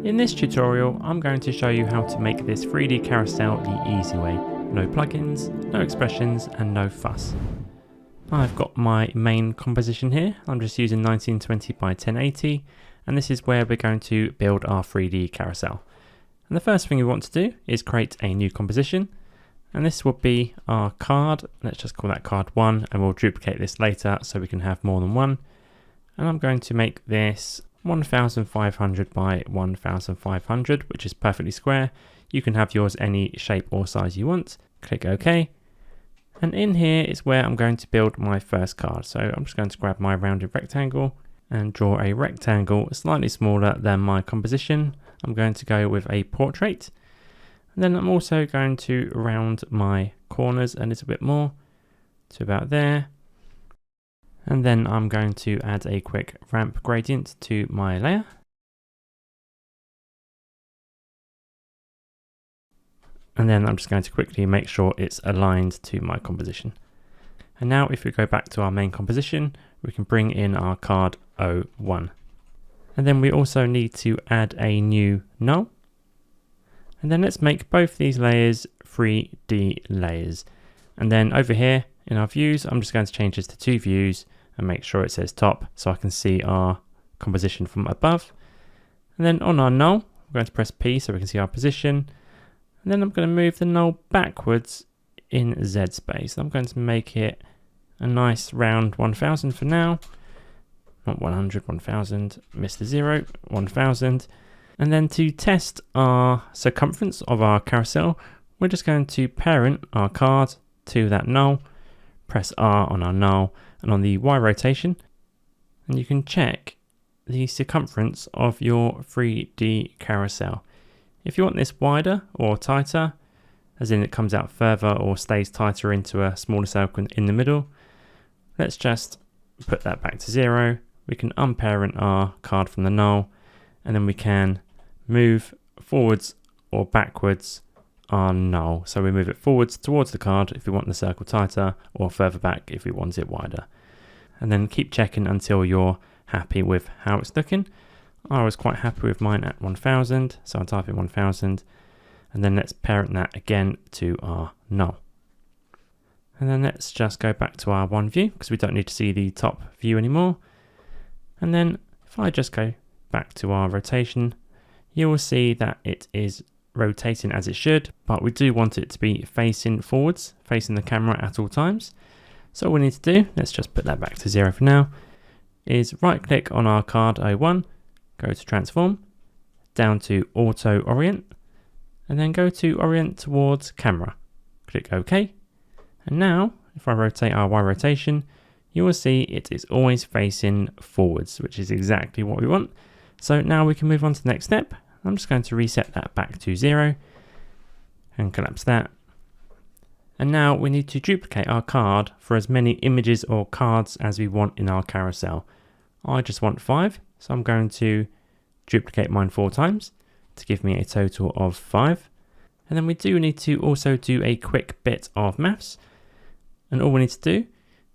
In this tutorial, I'm going to show you how to make this 3D carousel the easy way. No plugins, no expressions, and no fuss. I've got my main composition here. I'm just using 1920 by 1080, and this is where we're going to build our 3D carousel. And the first thing we want to do is create a new composition, and this will be our card. Let's just call that card 1, and we'll duplicate this later so we can have more than one. And I'm going to make this 1500 by 1500, which is perfectly square. You can have yours any shape or size you want. Click OK. And in here is where I'm going to build my first card. So I'm just going to grab my rounded rectangle and draw a rectangle slightly smaller than my composition. I'm going to go with a portrait. And then I'm also going to round my corners a little bit more to about there. And then I'm going to add a quick ramp gradient to my layer. And then I'm just going to quickly make sure it's aligned to my composition. And now if we go back to our main composition, we can bring in our card 01. And then we also need to add a new null. And then let's make both these layers 3D layers. And then over here in our views, I'm just going to change this to 2 views and make sure it says top so I can see our composition from above. And then on our null, I'm going to press P so we can see our position. And then I'm going to move the null backwards in Z space. I'm going to make it a nice round 1000 for now. Not 100, 1000, missed the 0, 1000. And then to test our circumference of our carousel, we're just going to parent our card to that null, press R on our null and on the Y rotation, and you can check the circumference of your 3D carousel. If you want this wider or tighter, as in it comes out further or stays tighter into a smaller circle in the middle, let's just put that back to 0. We can unparent our card from the null, and then we can move forwards or backwards our null. So we move it forwards towards the card if we want the circle tighter, or further back if we want it wider. And then keep checking until you're happy with how it's looking. I was quite happy with mine at 1000, so I'll type in 1000, and then let's parent that again to our null. And then let's just go back to our one view because we don't need to see the top view anymore. And then if I just go back to our rotation, you will see that it is rotating as it should, but we do want it to be facing forwards, facing the camera at all times. So all we need to do, let's just put that back to 0 for now, is right click on our card 01, go to transform, down to auto orient, and then go to orient towards camera. Click OK. And now if I rotate our Y rotation, you will see it is always facing forwards, which is exactly what we want. So now we can move on to the next step. I'm just going to reset that back to 0 and collapse that. And now we need to duplicate our card for as many images or cards as we want in our carousel. I just want 5, so I'm going to duplicate mine 4 times to give me a total of 5. And then we do need to also do a quick bit of maths. And all we need to do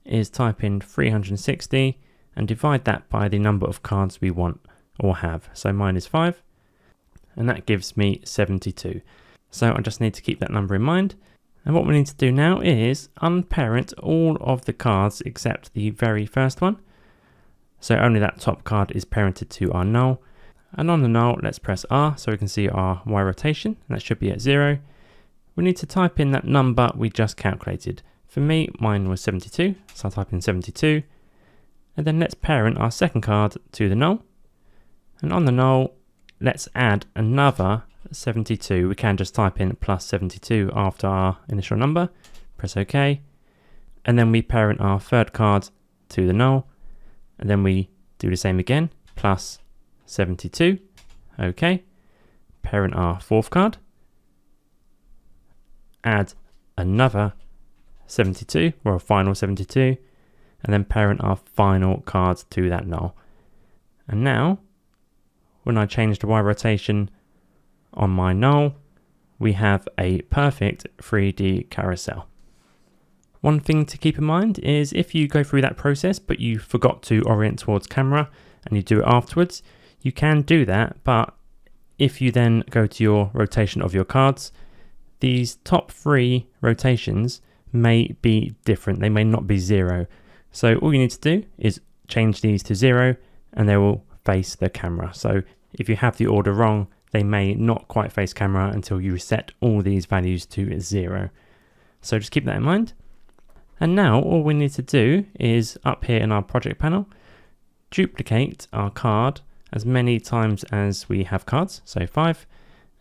is type in 360 and divide that by the number of cards we want or have. So mine is 5. And that gives me 72. So I just need to keep that number in mind. And what we need to do now is unparent all of the cards except the very first one. So only that top card is parented to our null. And on the null, let's press R so we can see our Y rotation. And that should be at 0. We need to type in that number we just calculated. For me, mine was 72. So I'll type in 72. And then let's parent our second card to the null. And on the null, let's add another 72. We can just type in plus 72 after our initial number. Press OK. And then we parent our third card to the null. And then we do the same again. Plus 72. OK. Parent our fourth card. Add another 72, or a final 72. And then parent our final card to that null. And now, when I change the Y rotation on my null, we have a perfect 3D carousel. One thing to keep in mind is if you go through that process but you forgot to orient towards camera and you do it afterwards, you can do that, but if you then go to your rotation of your cards, these top 3 rotations may be different. They may not be 0. So all you need to do is change these to 0 and they will face the camera. So if you have the order wrong, they may not quite face camera until you reset all these values to 0. So just keep that in mind. And now all we need to do is up here in our project panel, duplicate our card as many times as we have cards, so 5,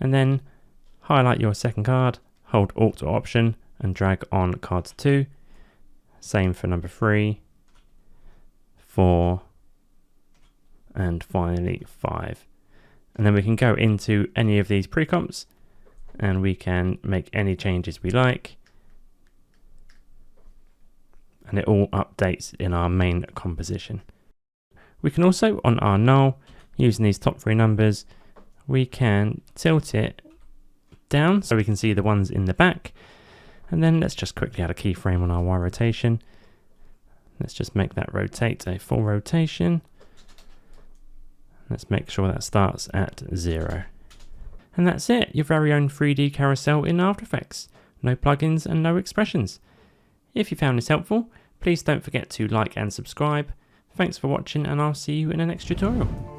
and then highlight your second card, hold Alt or Option and drag on card 2. Same for number 3, 4, and finally 5. And then we can go into any of these pre-comps and we can make any changes we like. And it all updates in our main composition. We can also, on our null, using these top 3 numbers, we can tilt it down so we can see the ones in the back. And then let's just quickly add a keyframe on our Y rotation. Let's just make that rotate a full rotation. Let's make sure that starts at 0. And that's it, your very own 3D carousel in After Effects. No plugins and no expressions. If you found this helpful, please don't forget to like and subscribe. Thanks for watching and I'll see you in the next tutorial.